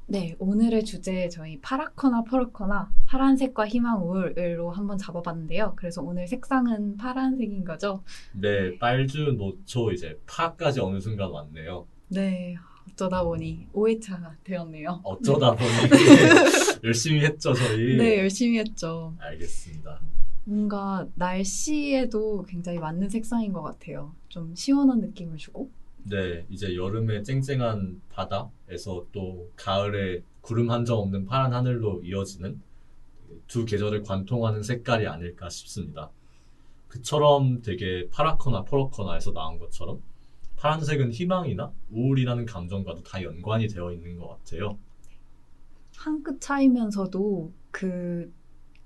네, 오늘의 주제 저희 파랗거나 퍼렇거나 파란색과 희망 우울로 한번 잡아봤는데요. 그래서 오늘 색상은 파란색인 거죠? 네, 빨주, 노초, 이제 파까지 어느 순간 왔네요. 네, 어쩌다 보니 5회차가 되었네요. 네. 어쩌다 보니 열심히 했죠, 네, 저희. 열심히 했죠. 알겠습니다. 뭔가 날씨에도 굉장히 맞는 색상인 것 같아요. 좀 시원한 느낌을 주고. 네, 이제 여름의 쨍쨍한 바다에서 또 가을에 구름 한 점 없는 파란 하늘로 이어지는 두 계절을 관통하는 색깔이 아닐까 싶습니다. 그처럼 되게 파랗거나 퍼렇거나 해서 나온 것처럼 파란색은 희망이나 우울이라는 감정과도 다 연관이 되어 있는 것 같아요. 한 끗 차이면서도 그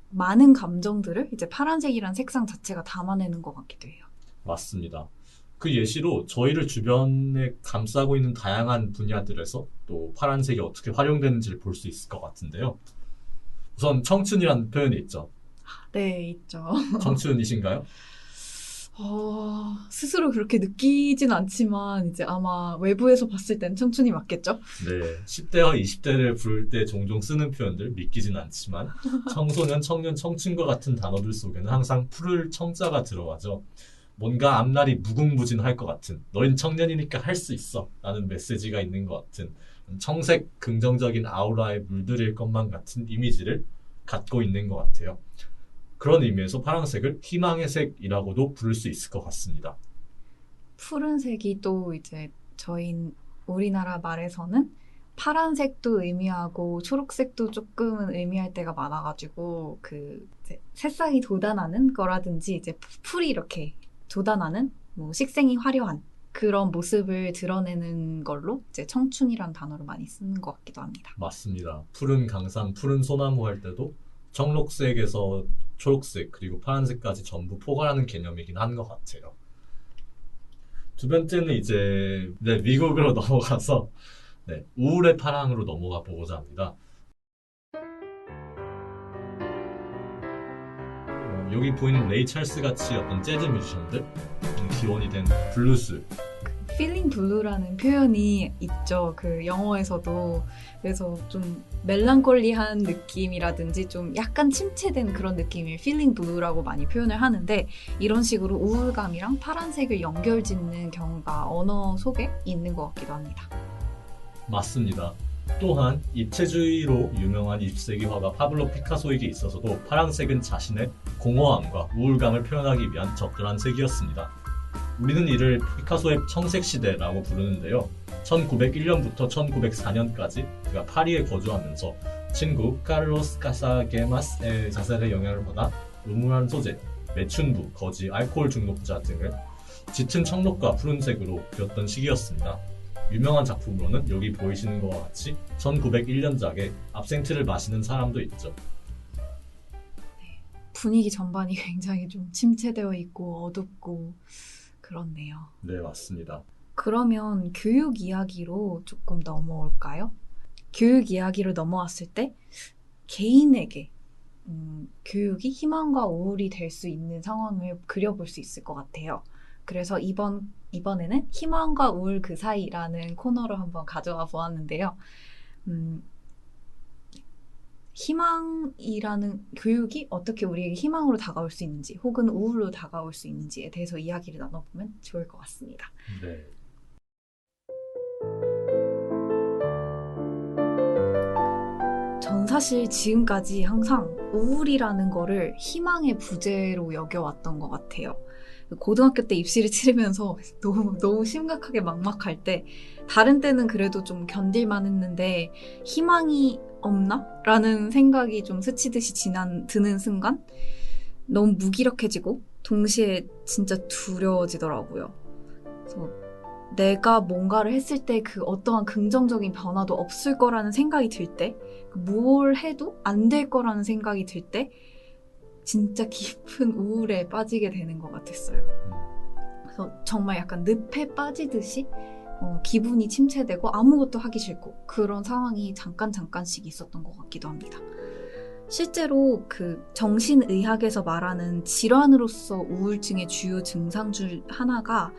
많은 감정들을 이제 파란색이란 색상 자체가 담아내는 것 같기도 해요. 맞습니다. 그 예시로 저희를 주변에 감싸고 있는 다양한 분야들에서 또 파란색이 어떻게 활용되는지를 볼 수 있을 것 같은데요. 우선 청춘이라는 표현이 있죠. 네, 있죠. 청춘이신가요? 스스로 그렇게 느끼진 않지만 이제 아마 외부에서 봤을 땐 청춘이 맞겠죠? 네, 10대와 20대를 부를 때 종종 쓰는 표현들 믿기진 않지만 청소년, 청년, 청춘과 같은 단어들 속에는 항상 푸를 청자가 들어가죠. 뭔가 앞날이 무궁무진할 것 같은 너흰 청년이니까 할 수 있어 라는 메시지가 있는 것 같은 청색 긍정적인 아우라에 물들일 것만 같은 이미지를 갖고 있는 것 같아요. 그런 의미에서 파란색을 희망의 색이라고도 부를 수 있을 것 같습니다. 푸른색이 또 이제 우리나라 말에서는 파란색도 의미하고 초록색도 조금은 의미할 때가 많아가지고 그 이제 새싹이 돋아나는 거라든지 이제 풀이 이렇게 돋아나는 뭐 식생이 화려한 그런 모습을 드러내는 걸로 이제 청춘이란 단어를 많이 쓰는 것 같기도 합니다. 맞습니다. 푸른 강산, 푸른 소나무 할 때도 청록색에서 초록색 그리고 파란색까지 전부 포괄하는 개념이긴 한 것 같아요. 두 번째는 이제 네, 미국으로 넘어가서 네, 우울의 파랑으로 넘어가 보고자 합니다. 여기 보이는 레이 찰스 같이 어떤 재즈 뮤지션들 기원이 된 블루스. feeling blue라는 표현이 있죠. 그 영어에서도. 그래서 좀 멜랑콜리한 느낌이라든지 좀 약간 침체된 그런 느낌을 feeling blue라고 많이 표현을 하는데 이런 식으로 우울감이랑 파란색을 연결짓는 경우가 언어 속에 있는 것 같기도 합니다. 맞습니다. 또한 입체주의로 유명한 20세기 화가 파블로 피카소에게 있어서도 파란색은 자신의 공허함과 우울감을 표현하기 위한 적절한 색이었습니다. 우리는 이를 피카소의 청색 시대라고 부르는데요. 1901년부터 1904년까지 그가 파리에 거주하면서 친구 카를로스 카사게마스의 자살의 영향을 받아 음울한 소재, 매춘부, 거지, 알코올 중독자 등을 짙은 청록과 푸른색으로 그렸던 시기였습니다. 유명한 작품으로는 여기 보이시는 것과 같이 1901년작에 압생트를 마시는 사람도 있죠. 분위기 전반이 굉장히 좀 침체되어 있고 어둡고 그렇네요. 네, 맞습니다. 그러면 교육 이야기로 조금 넘어올까요? 교육 이야기로 넘어왔을 때 개인에게 교육이 희망과 우울이 될 수 있는 상황을 그려볼 수 있을 것 같아요. 그래서 이번에는 희망과 우울 그 사이라는 코너로 한번 가져와 보았는데요. 음, 희망이라는 교육이 어떻게 우리에게 희망으로 다가올 수 있는지 혹은 우울로 다가올 수 있는지에 대해서 이야기를 나눠보면 좋을 것 같습니다. 네. 전 사실 지금까지 항상 우울이라는 거를 희망의 부재로 여겨왔던 것 같아요. 고등학교 때 입시를 치르면서 너무 심각하게 막막할 때 다른 때는 그래도 좀 견딜만 했는데 희망이 없나? 라는 생각이 좀 스치듯이 드는 순간 너무 무기력해지고 동시에 진짜 두려워지더라고요. 그래서 내가 뭔가를 했을 때 그 어떠한 긍정적인 변화도 없을 거라는 생각이 들 때, 뭘 해도 안 될 거라는 생각이 들 때, 진짜 깊은 우울에 빠지게 되는 것 같았어요. 그래서 정말 약간 늪에 빠지듯이 기분이 침체되고 아무것도 하기 싫고 그런 상황이 잠깐씩 있었던 것 같기도 합니다. 실제로 그 정신의학에서 말하는 질환으로서 우울증의 주요 증상 중 하나가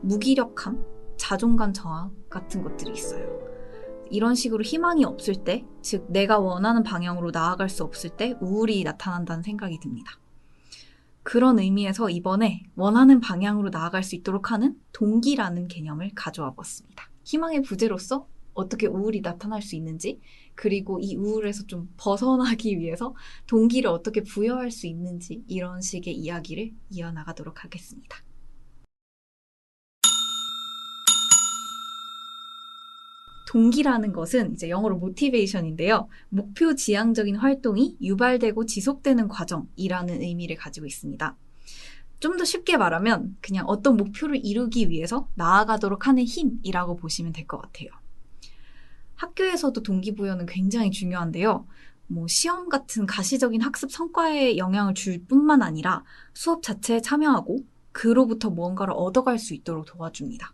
무기력함, 자존감 저하 같은 것들이 있어요. 이런 식으로 희망이 없을 때, 즉 내가 원하는 방향으로 나아갈 수 없을 때 우울이 나타난다는 생각이 듭니다. 그런 의미에서 이번에 원하는 방향으로 나아갈 수 있도록 하는 동기라는 개념을 가져와 봤습니다. 희망의 부재로서 어떻게 우울이 나타날 수 있는지, 그리고 이 우울에서 좀 벗어나기 위해서 동기를 어떻게 부여할 수 있는지, 이런 식의 이야기를 이어나가도록 하겠습니다. 동기라는 것은 이제 영어로 motivation인데요. 목표 지향적인 활동이 유발되고 지속되는 과정이라는 의미를 가지고 있습니다. 좀 더 쉽게 말하면 그냥 어떤 목표를 이루기 위해서 나아가도록 하는 힘이라고 보시면 될 것 같아요. 학교에서도 동기부여는 굉장히 중요한데요. 시험 같은 가시적인 학습 성과에 영향을 줄 뿐만 아니라 수업 자체에 참여하고 그로부터 무언가를 얻어갈 수 있도록 도와줍니다.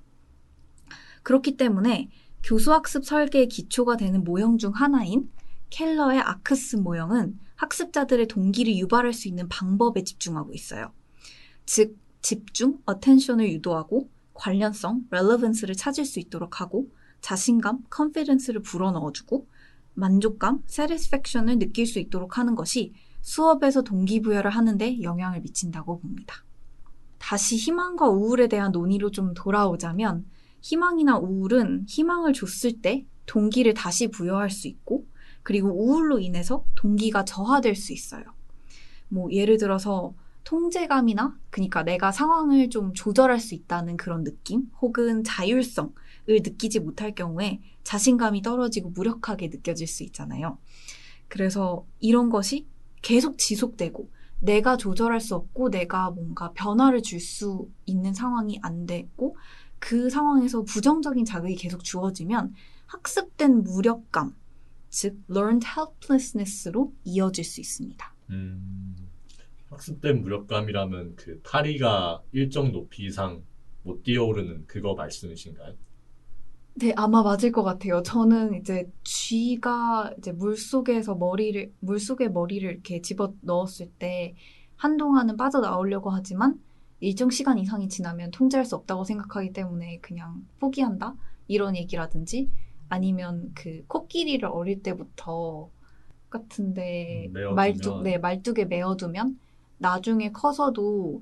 그렇기 때문에 교수학습 설계의 기초가 되는 모형 중 하나인 켈러의 아크스 모형은 학습자들의 동기를 유발할 수 있는 방법에 집중하고 있어요. 즉, 집중, attention을 유도하고 관련성, relevance를 찾을 수 있도록 하고 자신감, confidence를 불어넣어주고 만족감, satisfaction을 느낄 수 있도록 하는 것이 수업에서 동기부여를 하는데 영향을 미친다고 봅니다. 다시 희망과 우울에 대한 논의로 좀 돌아오자면 희망이나 우울은 희망을 줬을 때 동기를 다시 부여할 수 있고, 그리고 우울로 인해서 동기가 저하될 수 있어요. 예를 들어서 통제감이나, 그러니까 내가 상황을 좀 조절할 수 있다는 그런 느낌, 혹은 자율성을 느끼지 못할 경우에 자신감이 떨어지고 무력하게 느껴질 수 있잖아요. 그래서 이런 것이 계속 지속되고 내가 조절할 수 없고 내가 뭔가 변화를 줄 수 있는 상황이 안 되고 그 상황에서 부정적인 자극이 계속 주어지면 학습된 무력감, 즉 learned helplessness로 이어질 수 있습니다. 학습된 무력감이라면 그 파리가 일정 높이 이상 못 뛰어오르는 그거 말씀이신가요? 네, 아마 맞을 것 같아요. 저는 이제 쥐가 이제 물속에 머리를 이렇게 집어 넣었을 때 한동안은 빠져나오려고 하지만 일정 시간 이상이 지나면 통제할 수 없다고 생각하기 때문에 그냥 포기한다? 이런 얘기라든지, 아니면 그 코끼리를 어릴 때부터 같은데 말뚝에 메어두면 나중에 커서도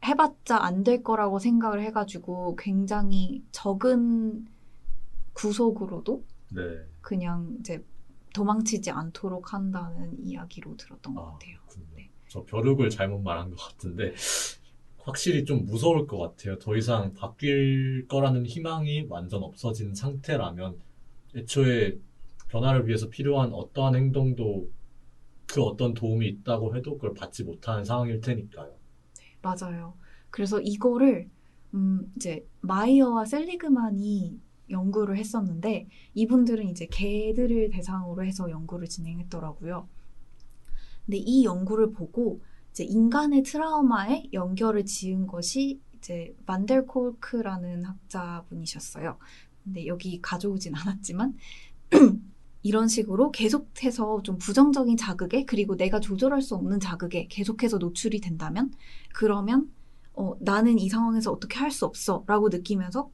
해봤자 안 될 거라고 생각을 해가지고 굉장히 적은 구속으로도 그냥 이제 도망치지 않도록 한다는 이야기로 들었던 것 같아요. 네. 저 벼룩을 잘못 말한 것 같은데 확실히 좀 무서울 것 같아요. 더 이상 바뀔 거라는 희망이 완전 없어진 상태라면 애초에 변화를 위해서 필요한 어떠한 행동도 그 어떤 도움이 있다고 해도 그걸 받지 못하는 상황일 테니까요. 네, 맞아요. 그래서 이거를 이제 마이어와 셀리그만이 연구를 했었는데 이분들은 이제 개들을 대상으로 해서 연구를 진행했더라고요. 근데 이 연구를 보고 이제 인간의 트라우마에 연결을 지은 것이 이제 반델콜크라는 학자분이셨어요. 근데 여기 가져오진 않았지만 이런 식으로 계속해서 좀 부정적인 자극에, 그리고 내가 조절할 수 없는 자극에 계속해서 노출이 된다면 그러면 나는 이 상황에서 어떻게 할 수 없어 라고 느끼면서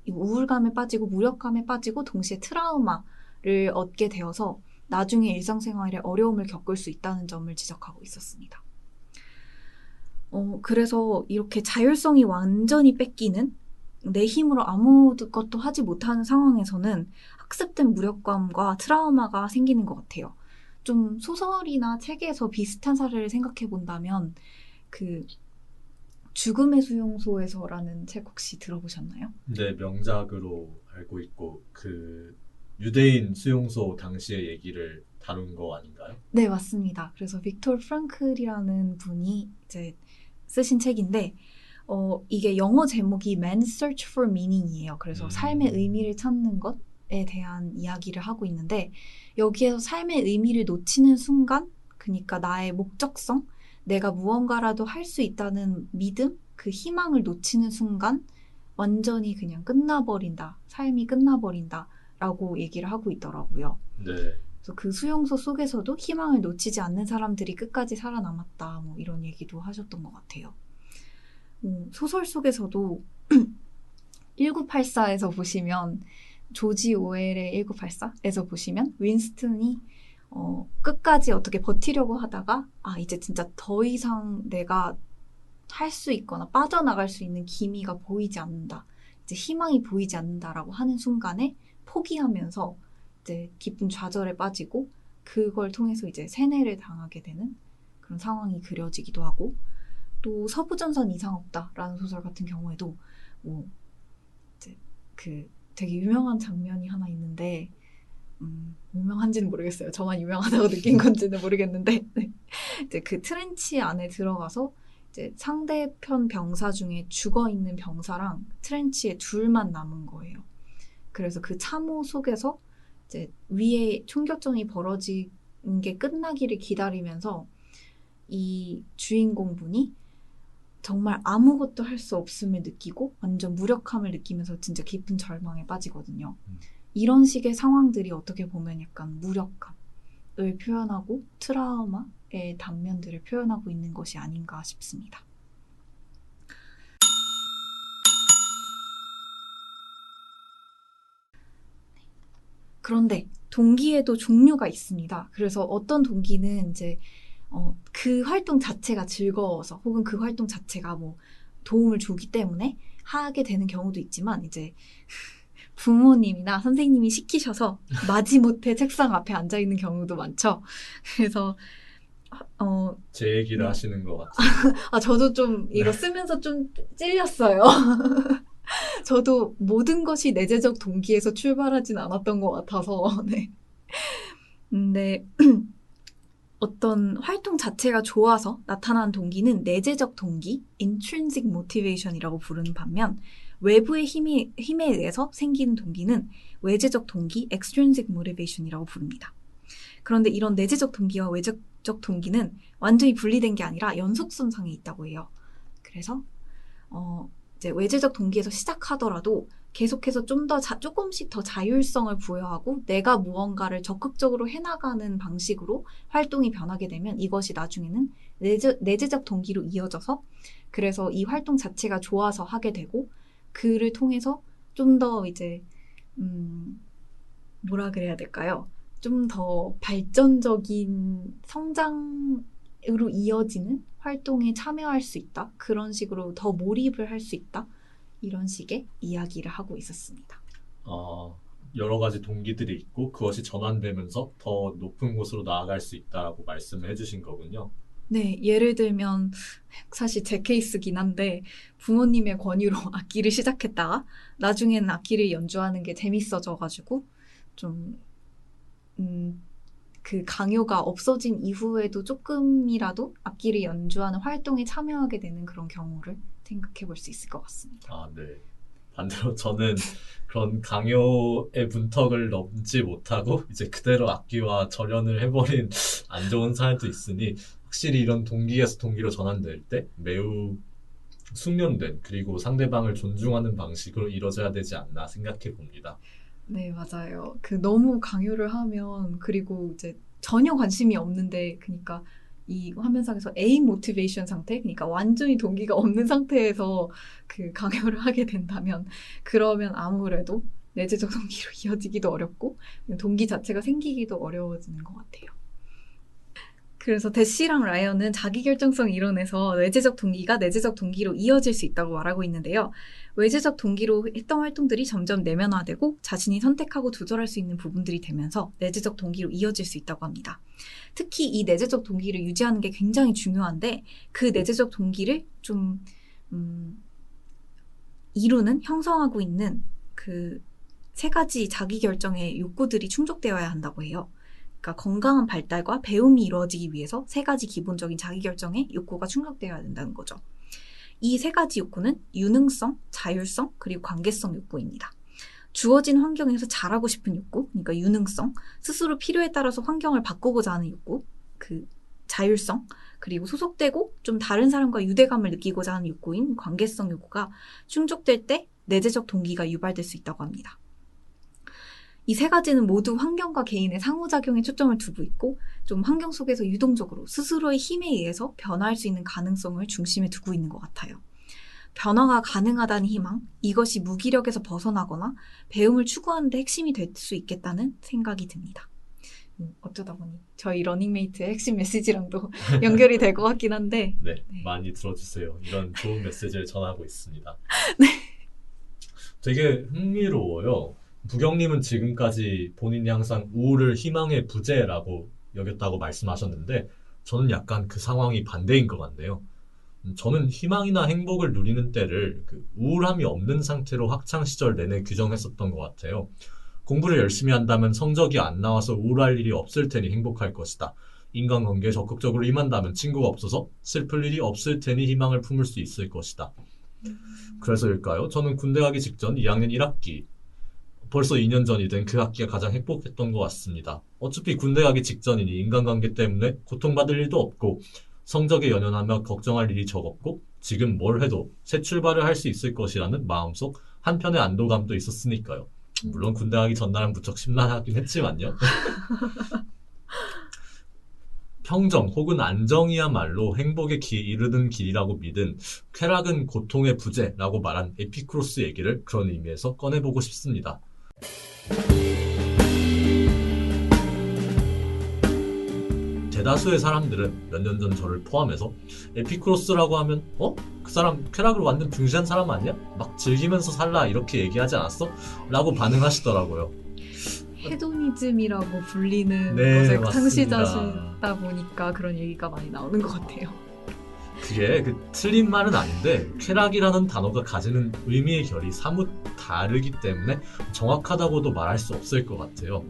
우울감에 빠지고 무력감에 빠지고 동시에 트라우마를 얻게 되어서 나중에 일상생활에 어려움을 겪을 수 있다는 점을 지적하고 있었습니다. 그래서 이렇게 자율성이 완전히 뺏기는, 내 힘으로 아무것도 하지 못하는 상황에서는 학습된 무력감과 트라우마가 생기는 것 같아요. 좀 소설이나 책에서 비슷한 사례를 생각해 본다면 그 죽음의 수용소에서라는 책 혹시 들어보셨나요? 네, 명작으로 알고 있고 그 유대인 수용소 당시의 얘기를 다룬 거 아닌가요? 네, 맞습니다. 그래서 빅토르 프랑클이라는 분이 이제 쓰신 책인데 이게 영어 제목이 Man's Search for Meaning이에요. 그래서 삶의 의미를 찾는 것에 대한 이야기를 하고 있는데 여기에서 삶의 의미를 놓치는 순간, 그러니까 나의 목적성, 내가 무언가라도 할 수 있다는 믿음, 그 희망을 놓치는 순간 완전히 그냥 끝나버린다. 삶이 끝나버린다. 라고 얘기를 하고 있더라고요. 네. 그래서 그 수용소 속에서도 희망을 놓치지 않는 사람들이 끝까지 살아남았다. 이런 얘기도 하셨던 것 같아요. 소설 속에서도 1984에서 보시면 조지 오웰의 1984에서 보시면 윈스턴이 끝까지 어떻게 버티려고 하다가 이제 진짜 더 이상 내가 할 수 있거나 빠져나갈 수 있는 기미가 보이지 않는다. 이제 희망이 보이지 않는다라고 하는 순간에 포기하면서 이제 깊은 좌절에 빠지고 그걸 통해서 이제 세뇌를 당하게 되는 그런 상황이 그려지기도 하고 또 서부전선 이상 없다라는 소설 같은 경우에도 뭐 이제 그 되게 유명한 장면이 하나 있는데 유명한지는 모르겠어요. 저만 유명하다고 느낀 건지는 모르겠는데 네. 이제 그 트렌치 안에 들어가서 이제 상대편 병사 중에 죽어있는 병사랑 트렌치에 둘만 남은 거예요. 그래서 그 참호 속에서 이제 위에 총격전이 벌어진 게 끝나기를 기다리면서 이 주인공분이 정말 아무것도 할 수 없음을 느끼고 완전 무력함을 느끼면서 진짜 깊은 절망에 빠지거든요. 이런 식의 상황들이 어떻게 보면 약간 무력감을 표현하고 트라우마의 단면들을 표현하고 있는 것이 아닌가 싶습니다. 그런데 동기에도 종류가 있습니다. 그래서 어떤 동기는 이제 그 활동 자체가 즐거워서 혹은 그 활동 자체가 뭐 도움을 주기 때문에 하게 되는 경우도 있지만 이제 부모님이나 선생님이 시키셔서 마지못해 책상 앞에 앉아 있는 경우도 많죠. 그래서 제 얘기를 네. 하시는 것 같아요. 저도 좀 이거 쓰면서 좀 찔렸어요. 저도 모든 것이 내재적 동기에서 출발하진 않았던 것 같아서 네. 근데 어떤 활동 자체가 좋아서 나타나는 동기는 내재적 동기, intrinsic motivation이라고 부르는 반면 외부의 힘에 의해서 생기는 동기는 외재적 동기, extrinsic motivation이라고 부릅니다. 그런데 이런 내재적 동기와 외재적 동기는 완전히 분리된 게 아니라 연속선상에 있다고 해요. 그래서 이제 외재적 동기에서 시작하더라도 계속해서 좀 더 조금씩 더 자율성을 부여하고 내가 무언가를 적극적으로 해나가는 방식으로 활동이 변하게 되면 이것이 나중에는 내재적 동기로 이어져서 그래서 이 활동 자체가 좋아서 하게 되고 그를 통해서 좀 더 이제 뭐라 그래야 될까요? 좀 더 발전적인 성장으로 이어지는 활동에 참여할 수 있다. 그런 식으로 더 몰입을 할 수 있다. 이런 식의 이야기를 하고 있었습니다. 여러 가지 동기들이 있고 그것이 전환되면서 더 높은 곳으로 나아갈 수 있다라고 말씀을 해주신 거군요. 네, 예를 들면 사실 제 케이스긴 한데 부모님의 권유로 악기를 시작했다가 나중에는 악기를 연주하는 게 재밌어져가지고 좀 그 강요가 없어진 이후에도 조금이라도 악기를 연주하는 활동에 참여하게 되는 그런 경우를 생각해 볼 수 있을 것 같습니다. 네. 반대로 저는 그런 강요의 문턱을 넘지 못하고 이제 그대로 악기와 절연을 해버린 안 좋은 사연도 있으니 확실히 이런 동기에서 동기로 전환될 때 매우 숙련된 그리고 상대방을 존중하는 방식으로 이루어져야 되지 않나 생각해 봅니다. 네, 맞아요. 너무 강요를 하면 그리고 이제 전혀 관심이 없는데 그러니까 이 화면상에서 A 모티베이션 상태, 그러니까 완전히 동기가 없는 상태에서 그 강요를 하게 된다면 그러면 아무래도 내재적 동기로 이어지기도 어렵고 동기 자체가 생기기도 어려워지는 것 같아요. 그래서 대시랑 라이언은 자기결정성 이론에서 외재적 동기가 내재적 동기로 이어질 수 있다고 말하고 있는데요. 외재적 동기로 했던 활동들이 점점 내면화되고 자신이 선택하고 조절할 수 있는 부분들이 되면서 내재적 동기로 이어질 수 있다고 합니다. 특히 이 내재적 동기를 유지하는 게 굉장히 중요한데 그 내재적 동기를 좀 이루는, 형성하고 있는 그 세 가지 자기결정의 욕구들이 충족되어야 한다고 해요. 그러니까 건강한 발달과 배움이 이루어지기 위해서 세 가지 기본적인 자기결정의 욕구가 충족되어야 된다는 거죠. 이 세 가지 욕구는 유능성, 자율성, 그리고 관계성 욕구입니다. 주어진 환경에서 잘하고 싶은 욕구, 그러니까 유능성, 스스로 필요에 따라서 환경을 바꾸고자 하는 욕구, 그 자율성, 그리고 소속되고 좀 다른 사람과 유대감을 느끼고자 하는 욕구인 관계성 욕구가 충족될 때 내재적 동기가 유발될 수 있다고 합니다. 이 세 가지는 모두 환경과 개인의 상호작용에 초점을 두고 있고 좀 환경 속에서 유동적으로 스스로의 힘에 의해서 변화할 수 있는 가능성을 중심에 두고 있는 것 같아요. 변화가 가능하다는 희망, 이것이 무기력에서 벗어나거나 배움을 추구하는 데 핵심이 될 수 있겠다는 생각이 듭니다. 어쩌다 보니 저희 러닝메이트의 핵심 메시지랑도 연결이 될 것 같긴 한데 네, 네. 많이 들어주세요. 이런 좋은 메시지를 전하고 있습니다. 네. 되게 흥미로워요. 부경님은 지금까지 본인이 항상 우울을 희망의 부재라고 여겼다고 말씀하셨는데 저는 약간 그 상황이 반대인 것 같네요. 저는 희망이나 행복을 누리는 때를 그 우울함이 없는 상태로 학창시절 내내 규정했었던 것 같아요. 공부를 열심히 한다면 성적이 안 나와서 우울할 일이 없을 테니 행복할 것이다. 인간관계에 적극적으로 임한다면 친구가 없어서 슬플 일이 없을 테니 희망을 품을 수 있을 것이다. 그래서일까요? 저는 군대 가기 직전 2학년 1학기, 벌써 2년 전이 된 그 학기가 가장 행복했던 것 같습니다. 어차피 군대 가기 직전이니 인간관계 때문에 고통받을 일도 없고 성적에 연연하며 걱정할 일이 적었고 지금 뭘 해도 새 출발을 할 수 있을 것이라는 마음속 한편의 안도감도 있었으니까요. 물론 군대 가기 전날은 무척 심란하긴 했지만요. 평정 혹은 안정이야말로 행복에 이르는 길이라고 믿은 쾌락은 고통의 부재라고 말한 에피쿠로스 얘기를 그런 의미에서 꺼내보고 싶습니다. 대다수의 사람들은 몇 년 전 저를 포함해서 에피쿠로스라고 하면 그 사람 쾌락을 완전 중시한 사람 아니야? 막 즐기면서 살라 이렇게 얘기하지 않았어? 라고 반응하시더라고요. 헤도니즘이라고 불리는 네, 것의 맞습니다. 창시자시다 보니까 그런 얘기가 많이 나오는 것 같아요. 그게 틀린 말은 아닌데 쾌락이라는 단어가 가지는 의미의 결이 사뭇 다르기 때문에 정확하다고도 말할 수 없을 것 같아요.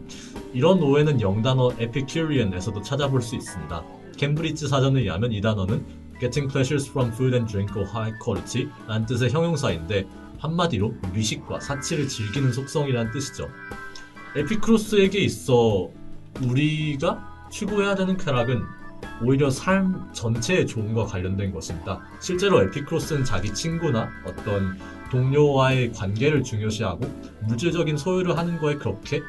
이런 오해는 영단어 Epicurean에서도 찾아볼 수 있습니다. 캠브리지 사전에 의하면 이 단어는 getting pleasures from food and drink of high quality 라는 뜻의 형용사인데 한마디로 미식과 사치를 즐기는 속성이라는 뜻이죠. 에피쿠로스에게 있어 우리가 추구해야 되는 쾌락은 오히려 삶 전체의 조언과 관련된 것입니다. 실제로 에피쿠로스는 자기 친구나 어떤 동료와의 관계를 중요시하고 물질적인 소유를 하는 거에 그렇게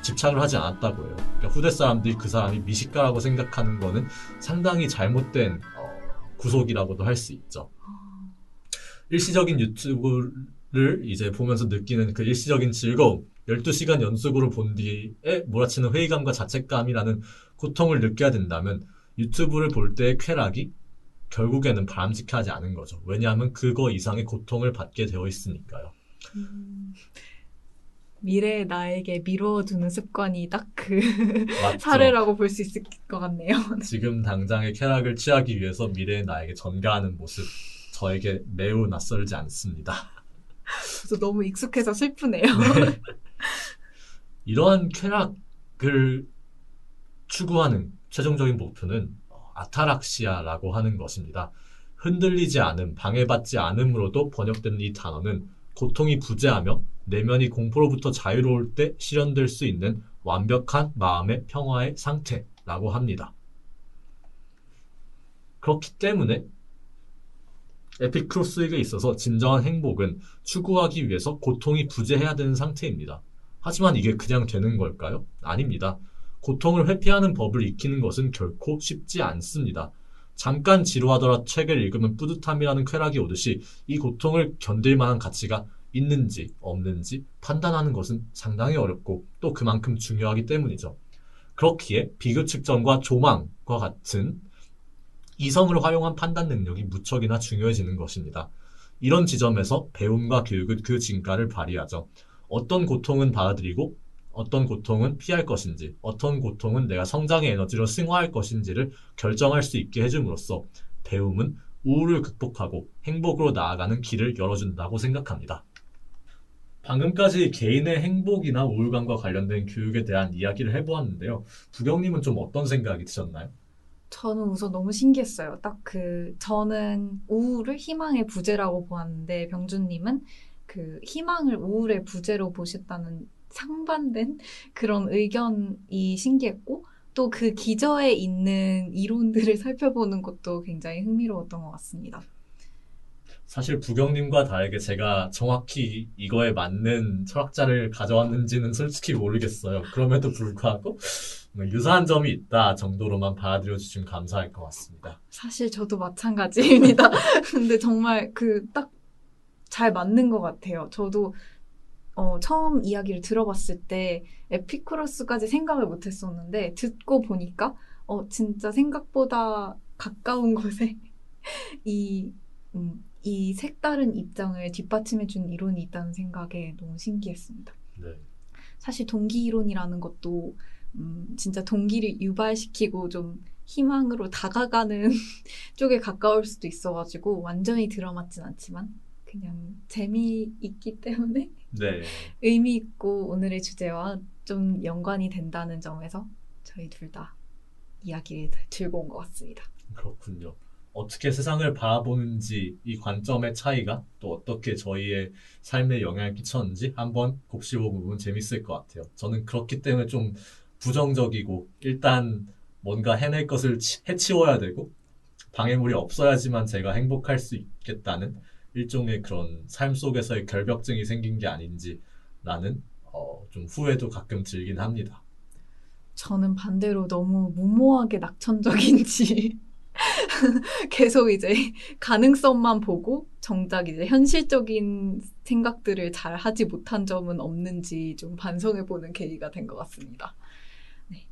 집착을 하지 않았다고 해요. 그러니까 후대 사람들이 그 사람이 미식가라고 생각하는 거는 상당히 잘못된 구속이라고도 할 수 있죠. 일시적인 유튜브를 이제 보면서 느끼는 그 일시적인 즐거움, 12시간 연속으로 본 뒤에 몰아치는 회의감과 자책감이라는 고통을 느껴야 된다면 유튜브를 볼 때의 쾌락이 결국에는 바람직하지 않은 거죠. 왜냐하면 그거 이상의 고통을 받게 되어 있으니까요. 미래의 나에게 미뤄두는 습관이 딱 그 맞죠? 사례라고 볼 수 있을 것 같네요. 지금 당장의 쾌락을 취하기 위해서 미래의 나에게 전가하는 모습 저에게 매우 낯설지 않습니다. 그래서 너무 익숙해서 슬프네요. 네. 이러한 쾌락을 추구하는 최종적인 목표는 아타락시아라고 하는 것입니다. 흔들리지 않음, 방해받지 않음으로도 번역된 이 단어는 고통이 부재하며 내면이 공포로부터 자유로울 때 실현될 수 있는 완벽한 마음의 평화의 상태라고 합니다. 그렇기 때문에 에피쿠로스에게 있어서 진정한 행복은 추구하기 위해서 고통이 부재해야 되는 상태입니다. 하지만 이게 그냥 되는 걸까요? 아닙니다. 고통을 회피하는 법을 익히는 것은 결코 쉽지 않습니다. 잠깐 지루하더라 책을 읽으면 뿌듯함이라는 쾌락이 오듯이 이 고통을 견딜 만한 가치가 있는지 없는지 판단하는 것은 상당히 어렵고 또 그만큼 중요하기 때문이죠. 그렇기에 비교 측정과 조망과 같은 이성을 활용한 판단 능력이 무척이나 중요해지는 것입니다. 이런 지점에서 배움과 교육은 그 진가를 발휘하죠. 어떤 고통은 받아들이고 어떤 고통은 피할 것인지, 어떤 고통은 내가 성장의 에너지로 승화할 것인지를 결정할 수 있게 해줌으로써 배움은 우울을 극복하고 행복으로 나아가는 길을 열어준다고 생각합니다. 방금까지 개인의 행복이나 우울감과 관련된 교육에 대한 이야기를 해보았는데요. 부경님은 좀 어떤 생각이 드셨나요? 저는 우선 너무 신기했어요. 저는 우울을 희망의 부재라고 보았는데 병준님은 그 희망을 우울의 부재로 보셨다는 상반된 그런 의견이 신기했고 또 그 기저에 있는 이론들을 살펴보는 것도 굉장히 흥미로웠던 것 같습니다. 사실 부경님과 다르게 제가 정확히 이거에 맞는 철학자를 가져왔는지는 솔직히 모르겠어요. 그럼에도 불구하고 유사한 점이 있다 정도로만 받아들여 주시면 감사할 것 같습니다. 사실 저도 마찬가지입니다. 근데 정말 딱 잘 맞는 것 같아요. 저도 처음 이야기를 들어봤을 때 에피쿠로스까지 생각을 못 했었는데 듣고 보니까 진짜 생각보다 가까운 곳에 이, 이 색다른 입장을 뒷받침해준 이론이 있다는 생각에 너무 신기했습니다. 네. 사실 동기 이론이라는 것도 진짜 동기를 유발시키고 좀 희망으로 다가가는 쪽에 가까울 수도 있어가지고 완전히 들어맞진 않지만 그냥 재미있기 때문에 네. 의미 있고 오늘의 주제와 좀 연관이 된다는 점에서 저희 둘 다 이야기를 들고 온 것 같습니다. 그렇군요. 어떻게 세상을 바라보는지 이 관점의 차이가 또 어떻게 저희의 삶에 영향을 끼쳤는지 한번 곱씹어보면 재밌을 것 같아요. 저는 그렇기 때문에 좀 부정적이고 일단 뭔가 해낼 것을 해치워야 되고 방해물이 없어야지만 제가 행복할 수 있겠다는 일종의 그런 삶 속에서의 결벽증이 생긴 게 아닌지라는 좀 후회도 가끔 들긴 합니다. 저는 반대로 너무 무모하게 낙천적인지 계속 이제 가능성만 보고 정작 이제 현실적인 생각들을 잘 하지 못한 점은 없는지 좀 반성해보는 계기가 된 것 같습니다. 네, 네,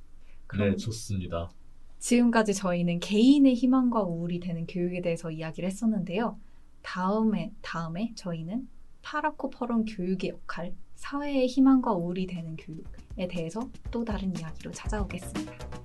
그럼 좋습니다. 지금까지 저희는 개인의 희망과 우울이 되는 교육에 대해서 이야기를 했었는데요. 다음에 저희는 파라코 퍼런 교육의 역할, 사회의 희망과 우울이 되는 교육에 대해서 또 다른 이야기로 찾아오겠습니다.